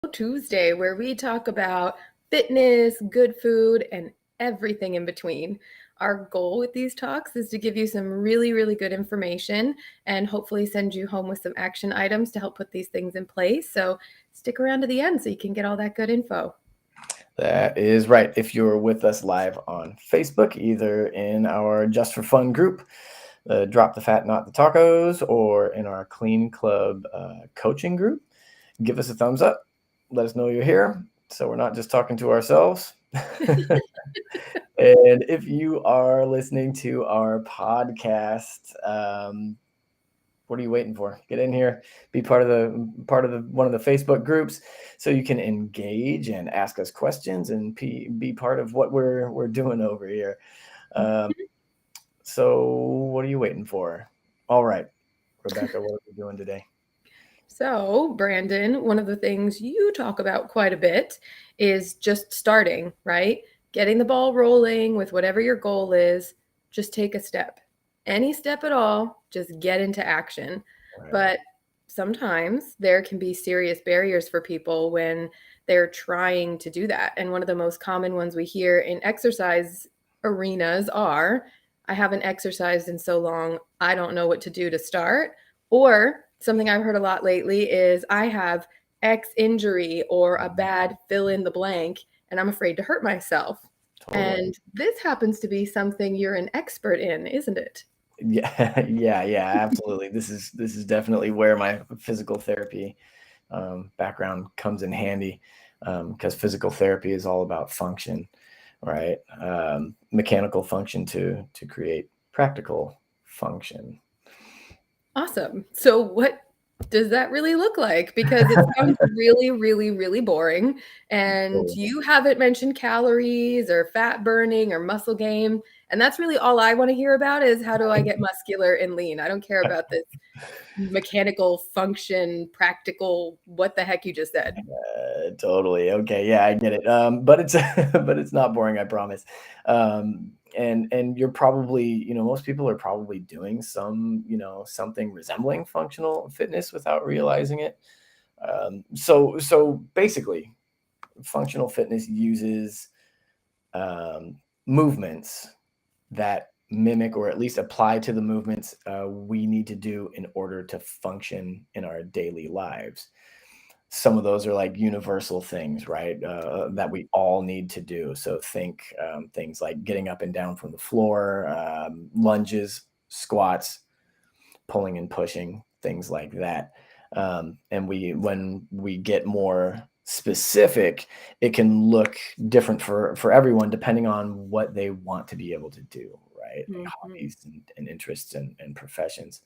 Tuesday, where we talk about fitness, good food, and everything in between. Our goal with these talks is to give you some really, really good information and hopefully send you home with some action items to help put these things in place. So stick around to the end so you can get all that good info. That is right. If you're with us live on Facebook, either in our Just for Fun group, Drop the Fat, Not the Tacos, or in our Clean Club coaching group, give us a thumbs up. Let us know you're here so we're not just talking to ourselves. And if you are listening to our podcast, what are you waiting for? Get in here, be part of one of the Facebook groups, so you can engage and ask us questions and be part of what we're doing over here. So what are you waiting for? All right, Rebecca, what are we doing today? So, Brandon, one of the things you talk about quite a bit is just starting, right? Getting the ball rolling with whatever your goal is. Just take a step. Any step at all, just get into action. Right. But sometimes there can be serious barriers for people when they're trying to do that. And one of the most common ones we hear in exercise arenas are, I haven't exercised in so long, I don't know what to do to start. Or something I've heard a lot lately is I have X injury or a bad fill in the blank, and I'm afraid to hurt myself. Totally. And this happens to be something you're an expert in, isn't it? Yeah, absolutely. This is definitely where my physical therapy background comes in handy, because physical therapy is all about function, right? Mechanical function to create practical function. Awesome. So, what does that really look like? Because it sounds really, really, really boring. And you haven't mentioned calories or fat burning or muscle gain. And that's really all I want to hear about is how do I get muscular and lean? I don't care about this mechanical function, practical, what the heck you just said. Totally. Okay. Yeah, I get it. But it's but it's not boring, I promise. And you're probably, most people are probably doing something resembling functional fitness without realizing it. So basically, functional fitness uses movements that mimic or at least apply to the movements we need to do in order to function in our daily lives. Some of those are like universal things, right? That we all need to do. So think things like getting up and down from the floor, lunges, squats, pulling and pushing, things like that. And when we get more specific, it can look different for everyone depending on what they want to be able to do, right? Like hobbies and interests and professions.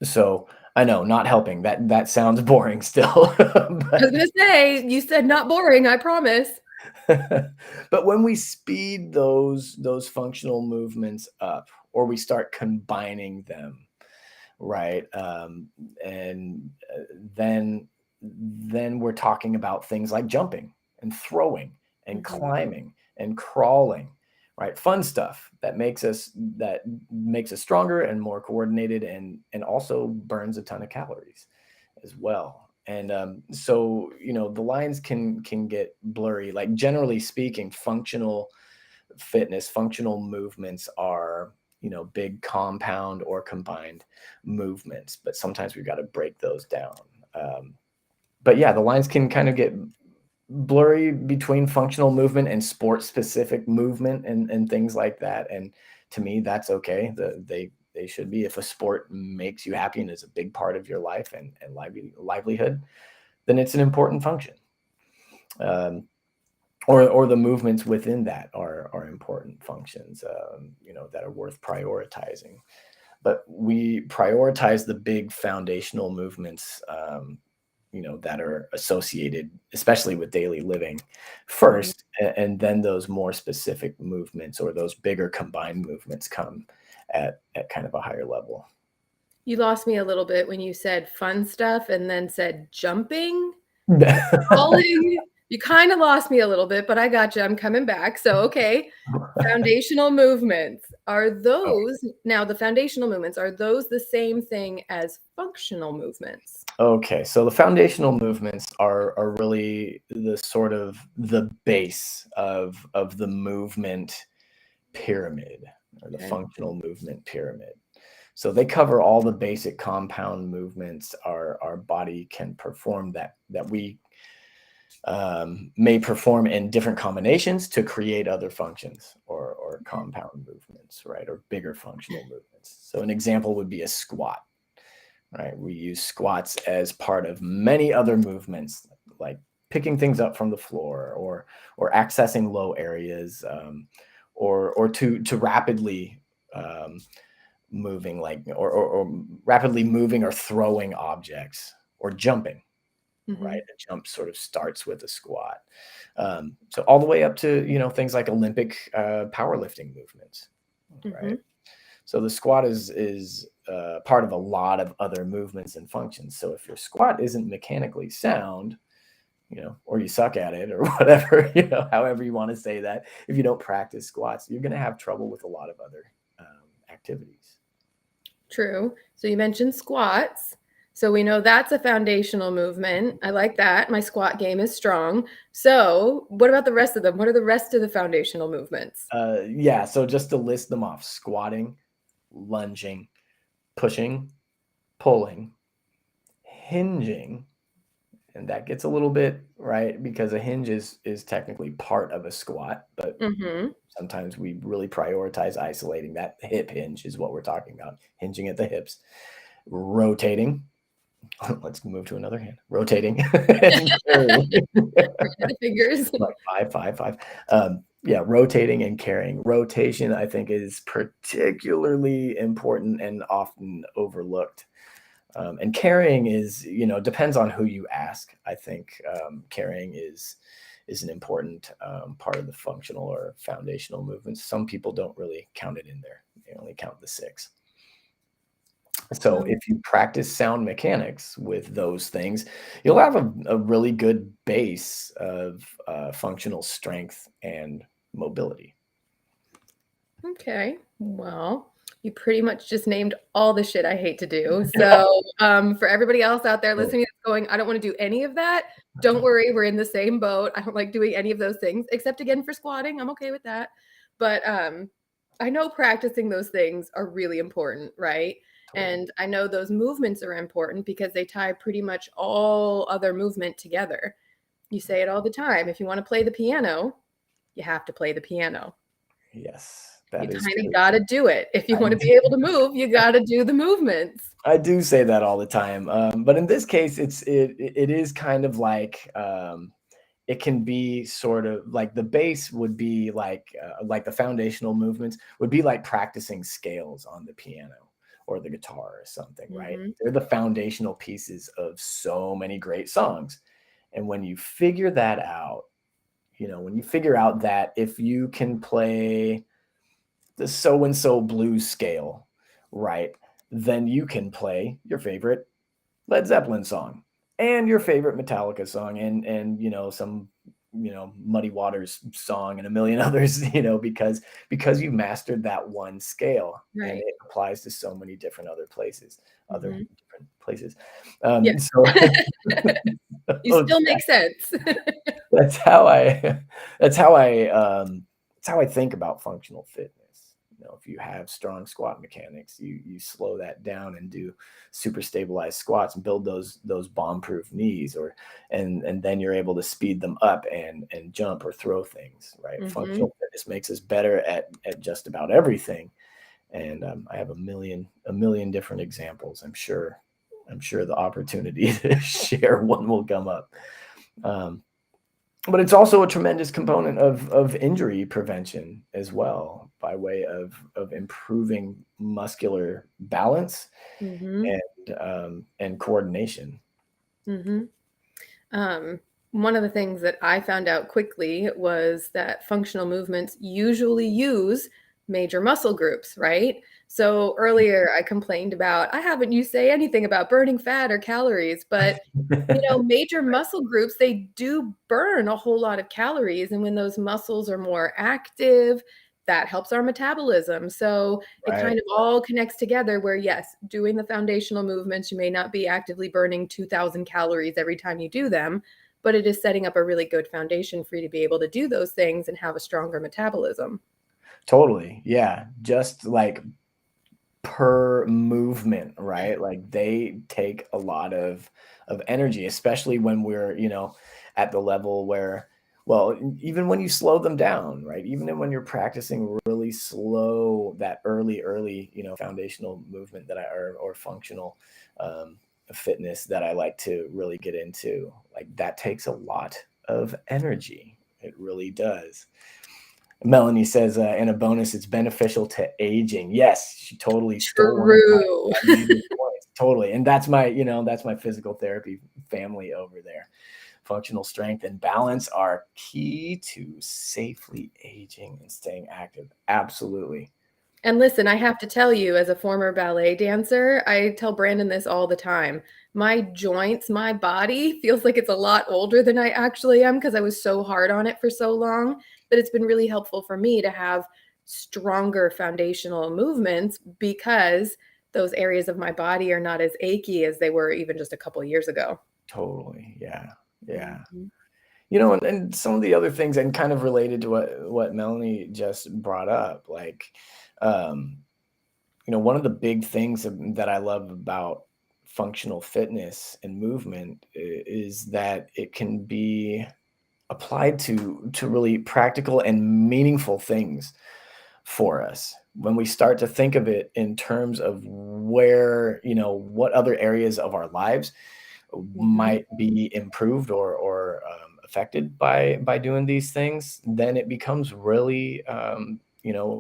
So I know, not helping. That sounds boring still. I was going to say, you said not boring, I promise. But when we speed those functional movements up, or we start combining them, right? And then we're talking about things like jumping and throwing and climbing and crawling, right? Fun stuff that makes us stronger and more coordinated, and also burns a ton of calories as well. And so the lines can get blurry. Like, generally speaking, functional fitness, functional movements are big compound or combined movements, but sometimes we've got to break those down. But yeah, the lines can kind of get blurry between functional movement and sport specific movement and things like that. And to me, that's okay. They should be. If a sport makes you happy and is a big part of your life and livelihood, then it's an important function. Or the movements within that are important functions, that are worth prioritizing. But we prioritize the big foundational movements, that are associated, especially with daily living, first, and then those more specific movements or those bigger combined movements come at kind of a higher level. You lost me a little bit when you said fun stuff and then said jumping, crawling. You kind of lost me a little bit, but I got you. I'm coming back. So, okay. Foundational movements. Are those now the foundational movements, are those the same thing as functional movements? Okay, so the foundational movements are really the sort of the base of the movement pyramid or the Okay. functional movement pyramid. So they cover all the basic compound movements our body can perform that we may perform in different combinations to create other functions or compound movements, right? Or bigger functional movements. So an example would be a squat, right? We use squats as part of many other movements, like picking things up from the floor or accessing low areas, or to rapidly moving, like or rapidly moving or throwing objects or jumping, right? Mhm. A jump sort of starts with a squat. So all the way up to, things like Olympic powerlifting movements, right? Mhm. So the squat is part of a lot of other movements and functions. So if your squat isn't mechanically sound, or you suck at it or whatever, however you want to say that, if you don't practice squats, you're going to have trouble with a lot of other activities. True. So you mentioned squats. So we know that's a foundational movement. I like that. My squat game is strong. So, what about the rest of them? What are the rest of the foundational movements? Yeah, so just to list them off: squatting, lunging, pushing, pulling, hinging, and that gets a little bit right because a hinge is technically part of a squat, but Mhm. sometimes we really prioritize isolating that hip hinge is what we're talking about, hinging at the hips. Rotating. Let's move to another hand. Rotating and carrying. Right to the fingers. Like five, five, five. Yeah, rotating and carrying. Rotation, I think, is particularly important and often overlooked. And carrying is, depends on who you ask. I think carrying is an important part of the functional or foundational movements. Some people don't really count it in there. They only count the six. So Um, if you practice sound mechanics with those things, you'll have a really good base of functional strength and mobility. okay. Well, you pretty much just named all the shit I hate to do. So, for everybody else out there Cool. listening that's going, I don't want to do any of that. Don't worry, we're in the same boat. I don't like doing any of those things, except again for squatting. I'm okay with that. But I know practicing those things are really important, right? Totally. And I know those movements are important because they tie pretty much all other movement together. You say it all the time. If you want to play the piano, you have to play the piano. Yes, You that is kind of true. got to do it. If you I want to do, be able to move, you got to do the movements. I do say that all the time, but in this case, it is kind of like it can be sort of like the base would be like the foundational movements would be like practicing scales on the piano or the guitar or something, right? Mhm. They're the foundational pieces of so many great songs. And when you figure that out, when you figure out that if you can play the so and so blues scale, right, then you can play your favorite Led Zeppelin song and your favorite Metallica song and some Muddy Waters song and a million others, because you've mastered that one scale and Right. it applies to so many other Mhm. different places. Yeah. So You still make sense. that's how I that's how I that's how I think about functional fitness. If you have strong squat mechanics, you slow that down and do super stabilized squats and build those bomb-proof knees, and then you're able to speed them up and jump or throw things, right? Mhm. Functional fitness makes us better at just about everything. And I have a million different examples. I'm sure the opportunity to share one will come up. Um, but it's also a tremendous component of injury prevention as well, by way of improving muscular balance Mhm. and coordination. Mhm. Um, One of the things that I found out quickly was that functional movements usually use major muscle groups, right? So earlier I complained about, I haven't you say anything about burning fat or calories, but major muscle groups, they do burn a whole lot of calories. And when those muscles are more active, that helps our metabolism. So it kind Right. of all connects together where, yes, doing the foundational movements, you may not be actively burning 2,000 calories every time you do them, but it is setting up a really good foundation for you to be able to do those things and have a stronger metabolism. Totally. Yeah. Just like per movement, right? Like they take a lot of energy, especially when we're, at the level where, well, even when you slow them down, right? Even when you're practicing really slow, that early, foundational movement that or functional fitness that I like to really get into, like that takes a lot of energy. It really does. Melanie says, and a bonus, it's beneficial to aging. Yes, she totally stole one of True. my major points. Totally. And that's my physical therapy family over there. Functional strength and balance are key to safely aging and staying active. Absolutely. And listen, I have to tell you, as a former ballet dancer, I tell Brandon this all the time. My joints, my body feels like it's a lot older than I actually am because I was so hard on it for so long. But it's been really helpful for me to have stronger foundational movements because those areas of my body are not as achy as they were even just a couple of years ago. Totally. Yeah. Yeah. Mhm. And some of the other things and kind of related to what Melanie just brought up, like, um, one of the big things that I love about functional fitness and movement is that it can be applied to really practical and meaningful things for us. When we start to think of it in terms of where, what other areas of our lives Mhm. might be improved or affected by doing these things, then it becomes really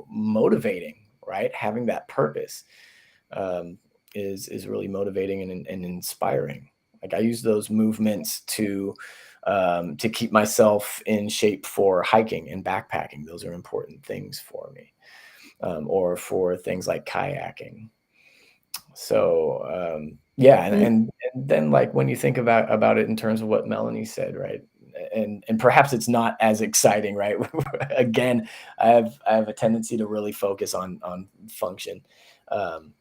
motivating, right? Having that purpose um, is really motivating and inspiring. Like I use those movements to keep myself in shape for hiking and backpacking. Those are important things for me, or for things like kayaking. So yeah, and, Mm. and and then like when you think about it in terms of what Melanie said, right? And perhaps it's not as exciting, right? Again, I have a tendency to really focus on function. Um,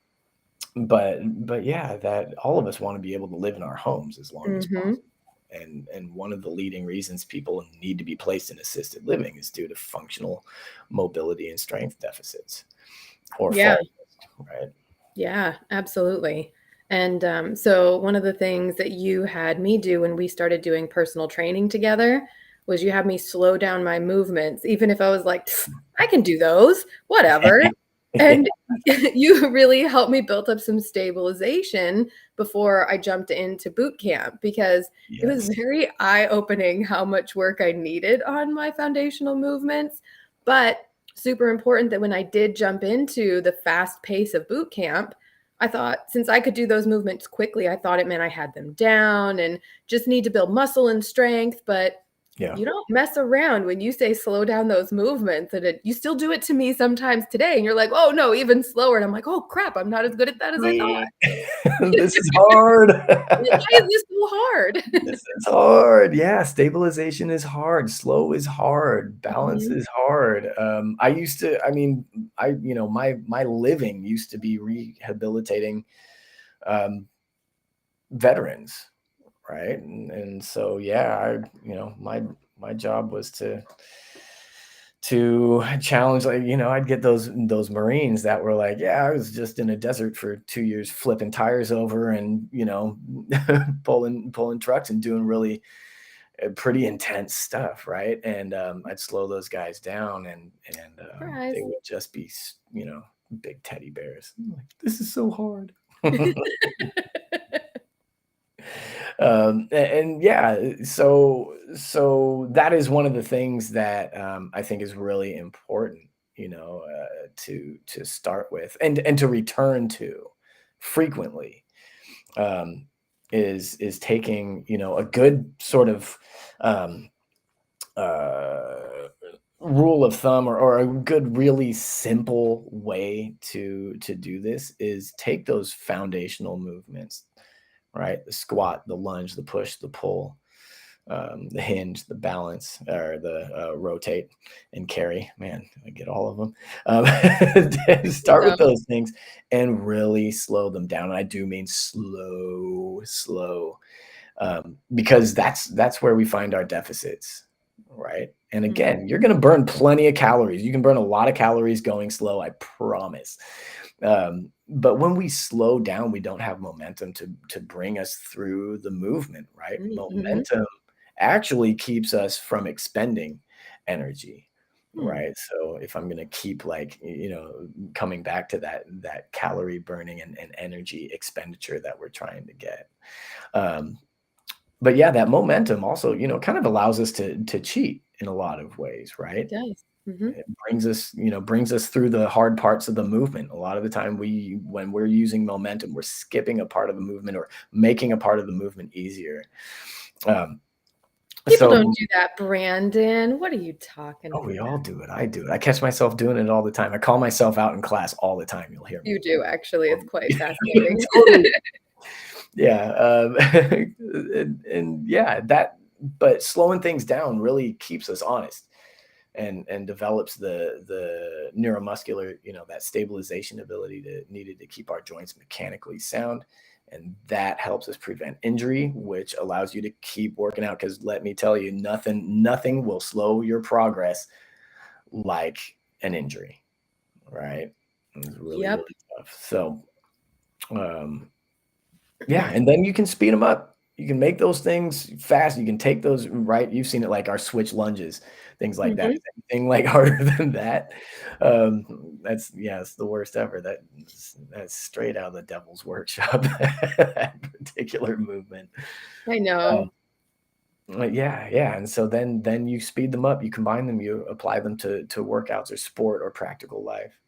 but yeah, that all of us want to be able to live in our homes as long as Mhm. possible. And one of the leading reasons people need to be placed in assisted living is due to functional mobility and strength deficits or Yeah. fall risk, right? Yeah, absolutely. And so, one of the things that you had me do when we started doing personal training together was you had me slow down my movements, even if I was like, "Pff, I can do those, whatever." And you really helped me build up some stabilization before I jumped into boot camp because it was Yes. very eye opening how much work I needed on my foundational movements. But super important that when I did jump into the fast pace of boot camp, I thought since I could do those movements quickly, I thought it meant I had them down and just need to build muscle and strength. But Yeah. you don't mess around when you say slow down those movements. And you still do it to me sometimes today. And you're like, oh no, even slower. And I'm like, oh crap, I'm not as good at that as I thought. This is hard. Why is this so hard? This is hard. Yeah, stabilization is hard. Slow is hard. Balance Mhm. is hard. I mean, my living used to be rehabilitating um, veterans, right? And so yeah, my job was to challenge, like, I'd get those Marines that were like, yeah, I was just in a desert for 2 years flipping tires over and pulling trucks and doing really pretty intense stuff, right? And I'd slow those guys down, and they Surprise. would just be big teddy bears. I'm like, this is so hard. And yeah, so that is one of the things that I think is really important, to start with and to return to frequently, um, is taking a good sort of um, uh, rule of thumb or a good, really simple way to do this is take those foundational movements, right? The squat, the lunge, the push, the pull, the hinge, the balance, or the rotate and carry. Man, I get all of them. Start with So, those things and really slow them down. And I do mean slow, slow, because that's where we find our deficits, right? And mhm, again, you're going to burn plenty of calories. You can burn a lot of calories going slow, I promise. But when we slow down, we don't have momentum to bring us through the movement, right? mhm, Momentum actually keeps us from expending energy, hmm, right? So if I'm going to keep like coming back to that calorie burning and energy expenditure that we're trying to get. Um, but yeah, that momentum also, kind of allows us to cheat in a lot of ways, it right? does. Mhm. It brings us through the hard parts of the movement. A lot of the time when we're using momentum, we're skipping a part of the movement or making a part of the movement easier. Um, People don't so do that, Brandon. What are you talking oh, we about? all do it. I do it. I catch myself doing it all the time. I call myself out in class all the time. You'll hear me. You do, actually. It's quite Yeah, fascinating. totally. Yeah, and yeah, but slowing things down really keeps us honest and develops the neuromuscular, that stabilization ability needed to keep our joints mechanically sound. And that helps us prevent injury, which allows you to keep working out. Because let me tell you, nothing will slow your progress like an injury, right? It's really, Yep. really tough. So, um, yeah, and then you can speed them up. You can make those things fast. You can take those, right? You've seen it like our switch lunges, things like that. Mhm. Is anything like harder than that? That's yeah, it's the worst ever. That's straight out of the devil's workshop. That particular movement. I Um, know. yeah, yeah. And so then you speed them up, you combine them, you apply them to workouts or sport or practical life.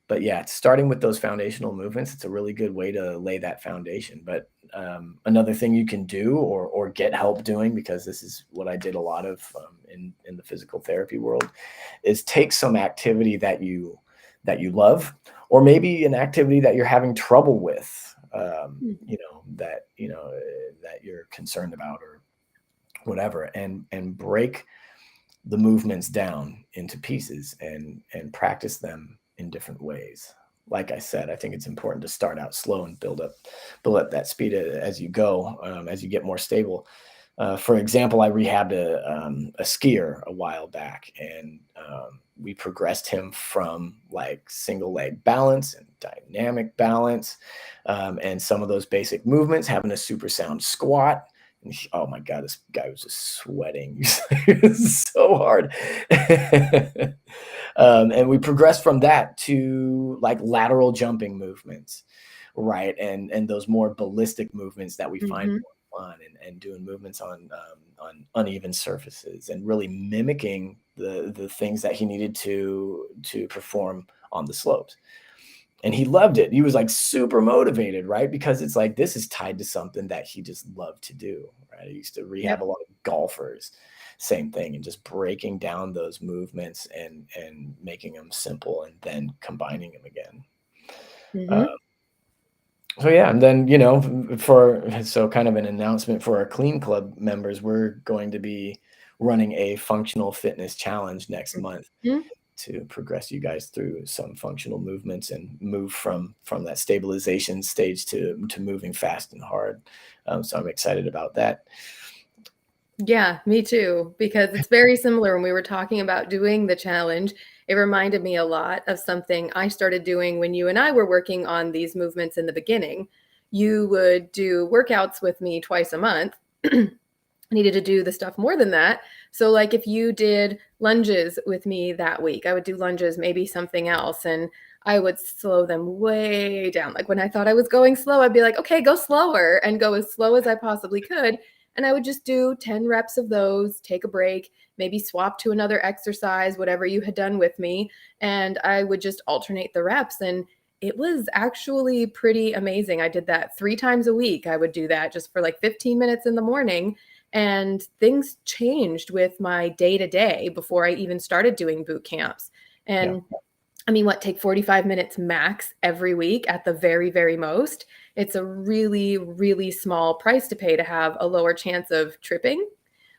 But yeah, starting with those foundational movements, it's a really good way to lay that foundation. But another thing you can do or get help doing, because this is what I did a lot of in the physical therapy world, is take some activity that you love, or maybe an activity that you're having trouble with, Mm, that you're concerned about or whatever, and break the movements down into pieces and practice them in different ways. Like I said, I think it's important to start out slow and build up that speed as you go, as you get more stable. For example, I rehabbed a skier a while back, and we progressed him from like single leg balance and dynamic balance, and some of those basic movements, having a super sound squat. Oh my God, this guy was just sweating. It was so hard. And we progressed from that to like lateral jumping movements, right? And those more ballistic movements that we find mhm, more fun, and doing movements on uneven surfaces and really mimicking the things that he needed to perform on the slopes. And he loved it. He was like super motivated, right? Because it's like this is tied to something that he just loved to do, right? I used to rehab yep, a lot of golfers, same thing, and just breaking down those movements and making them simple and then combining them again. Uh, mhm, so yeah, and then for kind of an announcement for our Clean Club members, we're going to be running a functional fitness challenge next month mhm. to progress you guys through some functional movements and move from that stabilization stage to moving fast and hard. So I'm excited about that. Yeah, me too, because it's very similar when we were talking about doing the challenge. It reminded me a lot of something I started doing when you and I were working on these movements in the beginning. You would do workouts with me twice a month. Needed to do the stuff more than that. So, like, if you did lunges with me that week, I would do lunges, maybe something else, and I would slow them way down. Like, when I thought I was going slow, I'd be like, okay, go slower, and go as slow as I possibly could. And I would just do 10 reps of those, take a break, maybe swap to another exercise, whatever you had done with me. And I would just alternate the reps. And it was actually pretty amazing. I did that 3 times a week. I would do that just for like 15 minutes in the morning, And things changed with my day to day before I even started doing boot camps. Yeah. And I mean, what, take 45 minutes max every week at the very, very most? It's a really, really small price to pay to have a lower chance of tripping.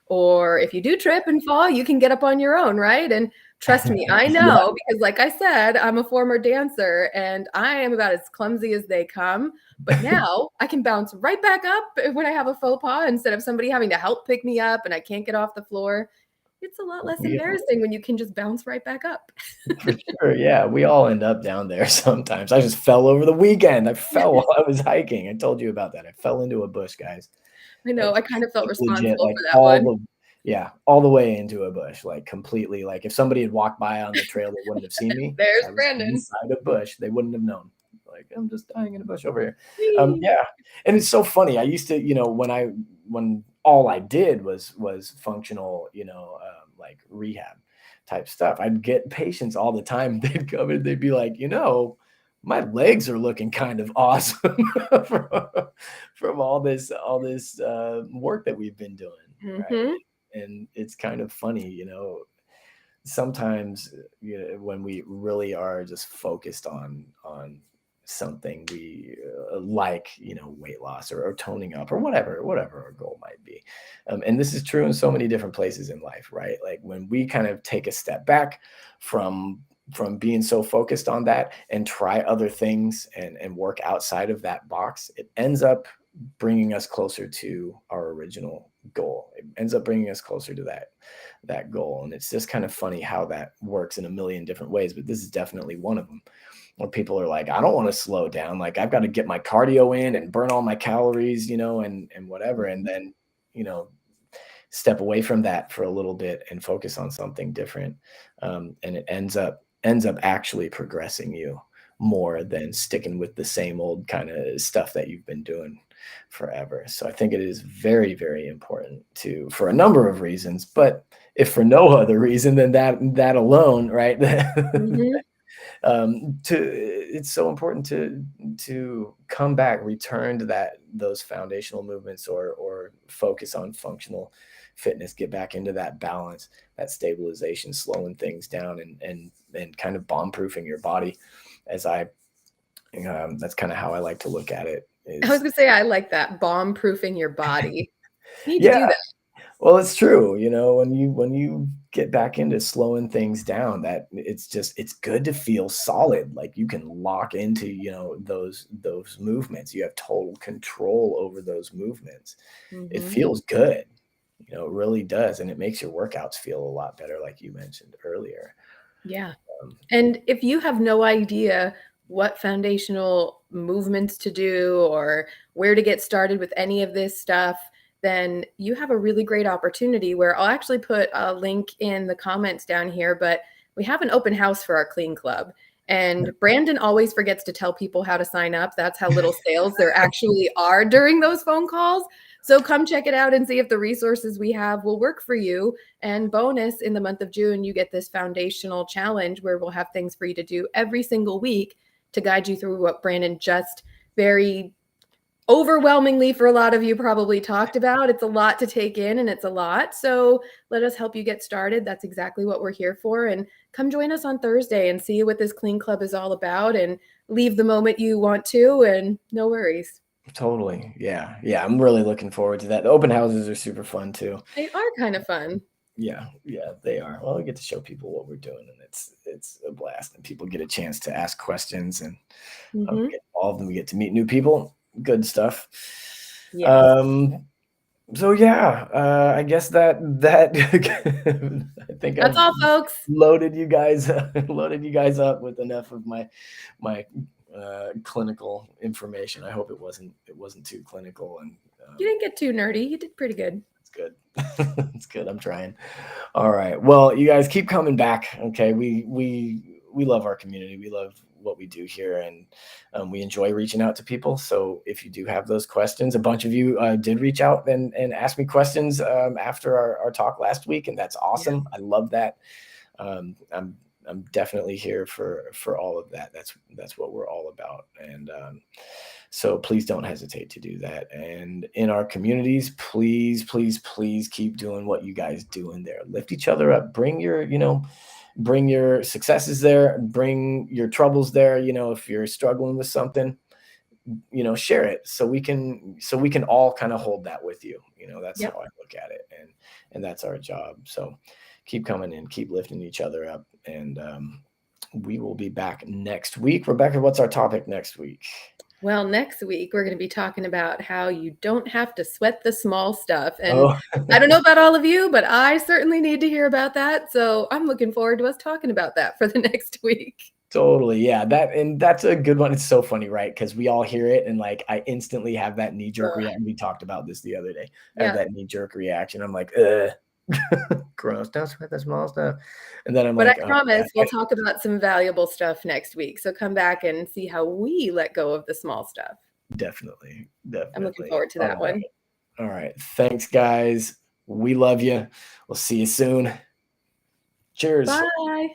Or if you do trip and fall, you can get up on your own, right? And trust me, I Yeah. know because, like I said, I'm a former dancer and I am about as clumsy as they come. But now I can bounce right back up when I have a faux pas instead of somebody having to help pick me up and I can't get off the floor. It's a lot less Yeah. embarrassing when you can just bounce right back up. For sure, yeah, we all end up down there sometimes. I just fell over the weekend. I fell while I was hiking. I told you about that. I fell into a bush, guys. I know, I kind of felt Like legit, responsible like for that one. all the way into a bush, like completely. Like if somebody had walked by on the trail, they wouldn't have seen me. There's I was Brandon. inside a bush. They wouldn't have known. Like I'm just dying in a bush over here. Whee! Yeah, and it's so funny. I used to, when all I did was functional, like rehab type stuff. I'd get patients all the time. They'd come and they'd be like, my legs are looking kind of awesome from, from all this work that we've been doing, right? Mhm. And it's kind of funny, sometimes when we really are just focused on something we like, weight loss or toning up or whatever our goal might be. And this is true in so many different places in life, right? Like when we kind of take a step back from being so focused on that and try other things and work outside of that box, it ends up bringing us closer to our original goal. It ends up bringing us closer to that goal. And it's just kind of funny how that works in a million different ways, but this is definitely one of them where people are like, I don't want to slow down. Like I've got to get my cardio in and burn all my calories, and whatever. And then, you know, step away from that for a little bit and focus on something different. And it ends up actually progressing you more than sticking with the same old kind of stuff that you've been doing forever. So I think it is very, very important for a number of reasons, but if for no other reason than that alone, right? Mhm. It's so important to come back, return to those foundational movements, or focus on functional fitness, get back into that balance, that stabilization, slowing things down, and kind of bomb proofing your body. As I That's kind of how I like to look at it. I was Is gonna say I like that, bomb-proofing your body. Need to Yeah, do that. well, it's true. When you get back into slowing things down, that it's good to feel solid. Like you can lock into, those movements. You have total control over those movements. It Mhm. feels good. It really does. And it makes your workouts feel a lot better, like you mentioned earlier. Yeah. Um, And if you have no idea what foundational movements to do or where to get started with any of this stuff, then you have a really great opportunity where I'll actually put a link in the comments down here, but we have an open house for our clean club. And Brandon always forgets to tell people how to sign up. That's how little sales there actually are during those phone calls. So come check it out and see if the resources we have will work for you. And bonus, in the month of June, you get this foundational challenge where we'll have things for you to do every single week to guide you through what Brandon just very overwhelmingly for a lot of you probably talked about. It's a lot to take in and it's a lot. So let us help you get started. That's exactly what we're here for. And come join us on Thursday and see what this clean club is all about and leave the moment you want to. And no worries. Totally. Yeah. Yeah. I'm really looking forward to that. The open houses are super fun too. They are kind of fun. Yeah, yeah, they are. Well, we get to show people what we're doing, and it's a blast. And people get a chance to ask questions and Hmm. get involved, and we get to meet new people. Good stuff. Yes. Um, so yeah, I guess that I think That's I've all, folks. loaded you guys loaded you guys up with enough of my clinical information. I hope it wasn't too clinical, and You didn't get too nerdy. You did pretty good. it's good. It's good. I'm trying. All right. Well, you guys keep coming back. Okay. We love our community. We love what we do here, and we enjoy reaching out to people. So if you do have those questions, a bunch of you did reach out and ask me questions after our talk last week, and that's Yeah. awesome. I love that. I'm definitely here for all of that. That's what we're all about. And So please don't hesitate to do that. And in our communities, please, please, please keep doing what you guys do in there. Lift each other up. Bring your, bring your successes there. Bring your troubles there. If you're struggling with something, share it so we can all kind of hold that with you. That's how Yep. I look at it. And that's our job. So keep coming in, keep lifting each other up. And we will be back next week. Rebecca, what's our topic next week? Well, next week we're going to be talking about how you don't have to sweat the small stuff. And Oh, I don't know about all of you, but I certainly need to hear about that. So I'm looking forward to us talking about that for the next week. totally. Yeah. That's a good one. It's so funny, right? Because we all hear it and like I instantly have that knee-jerk Ugh. reaction. We talked about this the other day. I have Yeah. that knee-jerk reaction. I'm like, gross, don't sweat the small stuff. And then I'm But I like, oh yeah, promise we'll talk about some valuable stuff next week. So come back and see how we let go of the small stuff. definitely. I'm looking Definitely. forward to All that right. one. All right. Thanks, guys. We love you. We'll see you soon. Cheers. Bye.